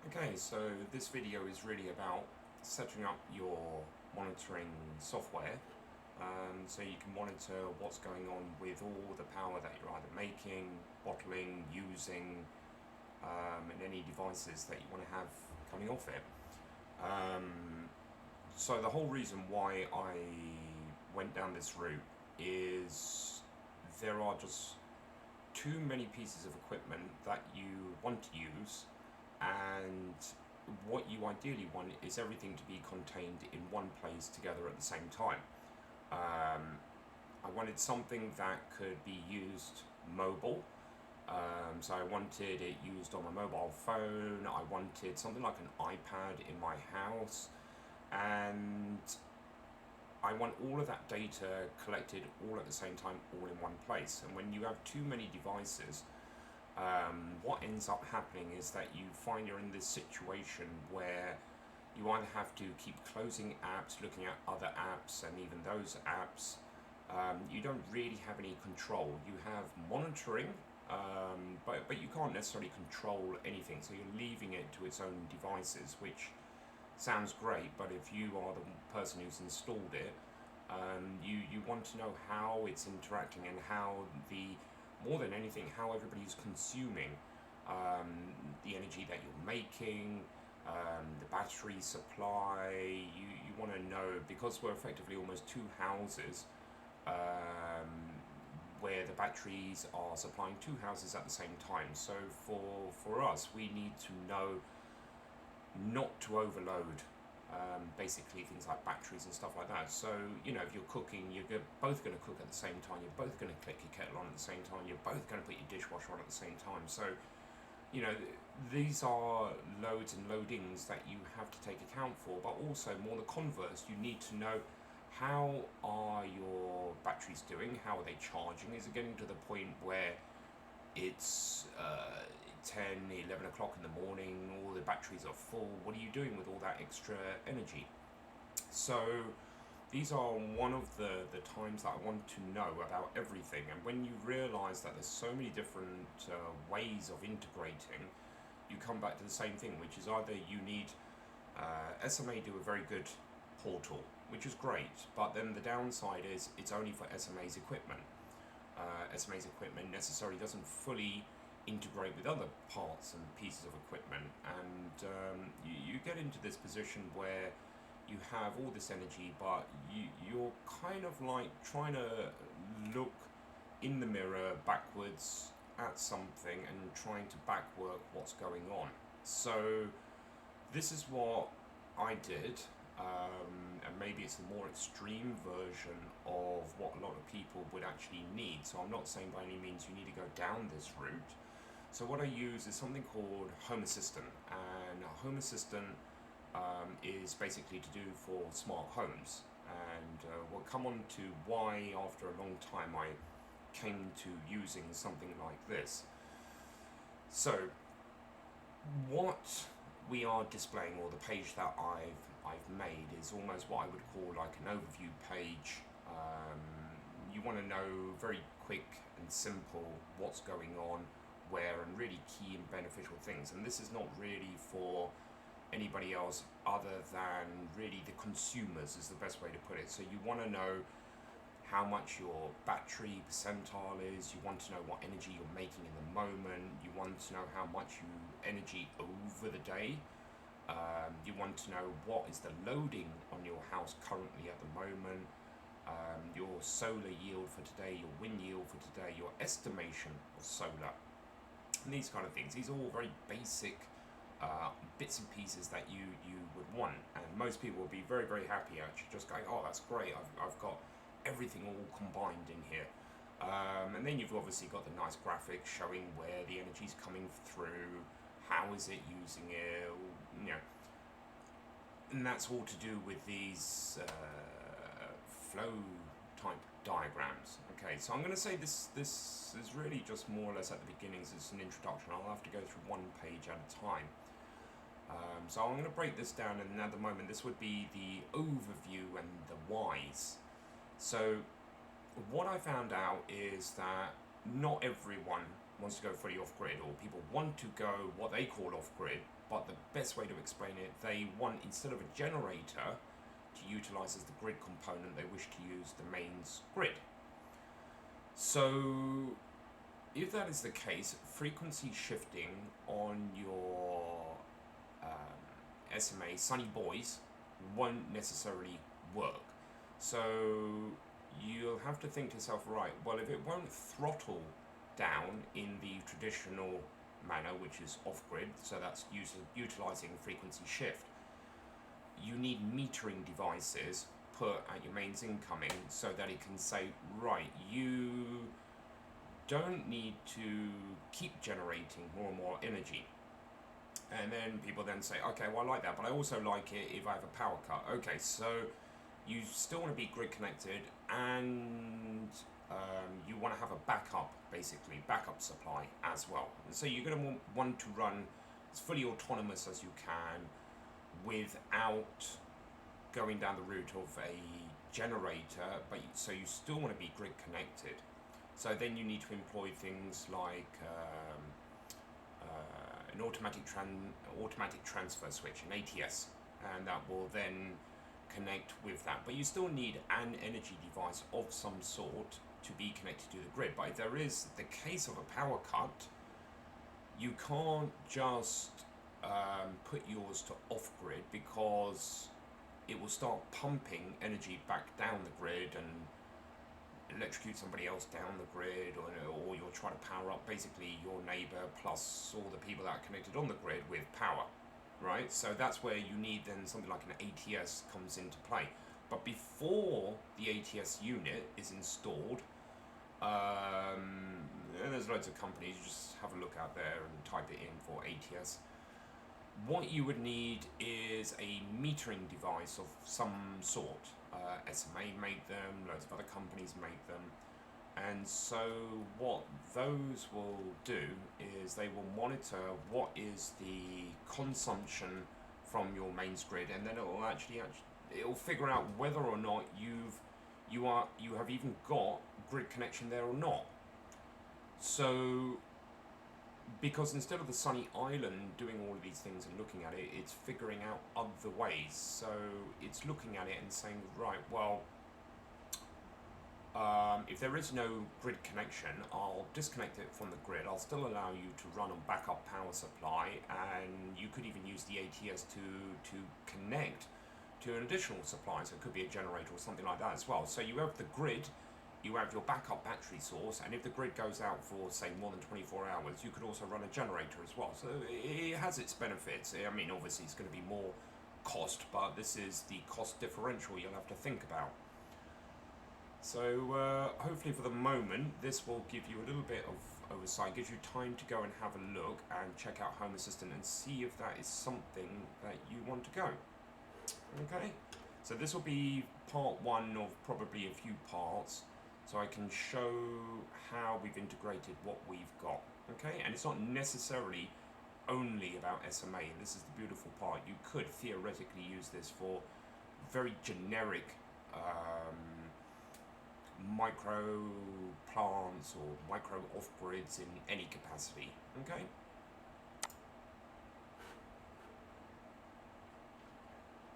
Okay, so this video is really about setting up your monitoring software so you can monitor what's going on with all the power that you're either making, bottling, using, and any devices that you want to have coming off it. Um, so the whole reason why I went down this route is there are just too many pieces of equipment that you want to use, and what you ideally want is everything to be contained in one place together at the same time. Um, I wanted something that could be used mobile. So I wanted it used on my mobile phone. I wanted something like an iPad in my house, and I want all of that data collected all at the same time, all in one place. And when you have too many devices, what ends up happening is that you find you're in this situation where you either have to keep closing apps, looking at other apps, and even those apps, you don't really have any control. You have monitoring, but you can't necessarily control anything, so you're leaving it to its own devices, which sounds great, but if you are the person who's installed it, you want to know how it's interacting and how more than anything, how everybody's consuming the energy that you're making, the battery supply. You want to know, because we're effectively almost two houses, um, where the batteries are supplying two houses at the same time. So for us, we need to know not to overload basically things like batteries and stuff like that. So, if you're cooking, you're both going to cook at the same time, you're both going to click your kettle on at the same time, you're both going to put your dishwasher on at the same time. So, you know, these are loads and loadings that you have to take account for, but also more the converse. You need to know, how are your batteries doing? How are they charging? Is it getting to the point where it's 10, 11 o'clock in the morning, all the batteries are full? What are you doing with all that extra energy? So these are one of the times that I want to know about everything. And when you realize that there's so many different ways of integrating, you come back to the same thing, which is either you need SMA do a very good portal, which is great, but then the downside is it's only for SMA's equipment. SMA's equipment necessarily doesn't fully integrate with other parts and pieces of equipment, and you get into this position where you have all this energy, but you're kind of like trying to look in the mirror backwards at something and trying to backwork what's going on. So this is what I did, and maybe it's a more extreme version of what a lot of people would actually need. So I'm not saying by any means you need to go down this route. So what I use is something called Home Assistant, and Home Assistant is basically to do for smart homes. And we'll come on to why, after a long time, I came to using something like this. So what we are displaying, or the page that I've made, is almost what I would call like an overview page. You want to know very quick and simple what's going on, where, and really key and beneficial things. And this is not really for anybody else other than really the consumers, is the best way to put it. So you want to know how much your battery percentile is, you want to know what energy you're making in the moment, you want to know how much you energy over the day, you want to know what is the loading on your house currently at the moment, your solar yield for today, your wind yield for today, your estimation of solar, and these kind of things. These are all very basic bits and pieces that you would want, and most people will be very, very happy actually just going, oh, that's great, I've got everything all combined in here. And then you've obviously got the nice graphics showing where the energy's coming through, how is it using it, and that's all to do with these flow type diagrams. Okay, so I'm going to say this is really just more or less at the beginning, as it's an introduction. I'll have to go through one page at a time. So I'm going to break this down, and at the moment this would be the overview and the whys. So what I found out is that not everyone wants to go fully off-grid, or people want to go what they call off-grid, but the best way to explain it, they want, instead of a generator to utilise as the grid component, they wish to use the mains grid. So if that is the case, frequency shifting on your SMA Sunny Boys won't necessarily work. So you'll have to think to yourself, right, well, if it won't throttle down in the traditional manner, which is off-grid, so that's utilizing frequency shift, you need metering devices put at your mains incoming so that it can say, right, you don't need to keep generating more and more energy. And then people then say, okay, well, I like that, but I also like it if I have a power cut. Okay, so you still want to be grid connected, and you want to have a backup, basically, backup supply as well. So you're going to want to run as fully autonomous as you can without going down the route of a generator, but so you still want to be grid connected. So then you need to employ things like an automatic transfer switch, an ATS, and that will then connect with that. But you still need an energy device of some sort to be connected to the grid. But if there is the case of a power cut, you can't just put yours to off-grid, because it will start pumping energy back down the grid and electrocute somebody else down the grid, or you'll try to power up basically your neighbor plus all the people that are connected on the grid with power, right? So that's where you need then something like an ATS comes into play. But before the ATS unit is installed, and there's loads of companies, just have a look out there and type it in for ATS. What you would need is a metering device of some sort. SMA made them, loads of other companies made them, and so what those will do is they will monitor what is the consumption from your mains grid, and then it'll figure out whether or not you have even got grid connection there or not. So because instead of the sunny island doing all of these things and looking at it, it's figuring out other ways. So it's looking at it and saying, right, well, if there is no grid connection, I'll disconnect it from the grid. I'll still allow you to run on backup power supply, and you could even use the ATS to connect to an additional supply. So it could be a generator or something like that as well. So you have the grid, you have your backup battery source, and if the grid goes out for, say, more than 24 hours, you could also run a generator as well. So it has its benefits. I mean, obviously it's going to be more cost, but this is the cost differential you'll have to think about. So hopefully for the moment, this will give you a little bit of oversight, gives you time to go and have a look and check out Home Assistant and see if that is something that you want to go. Okay, so this will be part one of probably a few parts, so I can show how we've integrated what we've got. Okay, and it's not necessarily only about SMA. This is the beautiful part. You could theoretically use this for very generic micro plants or micro off-grids in any capacity. Okay.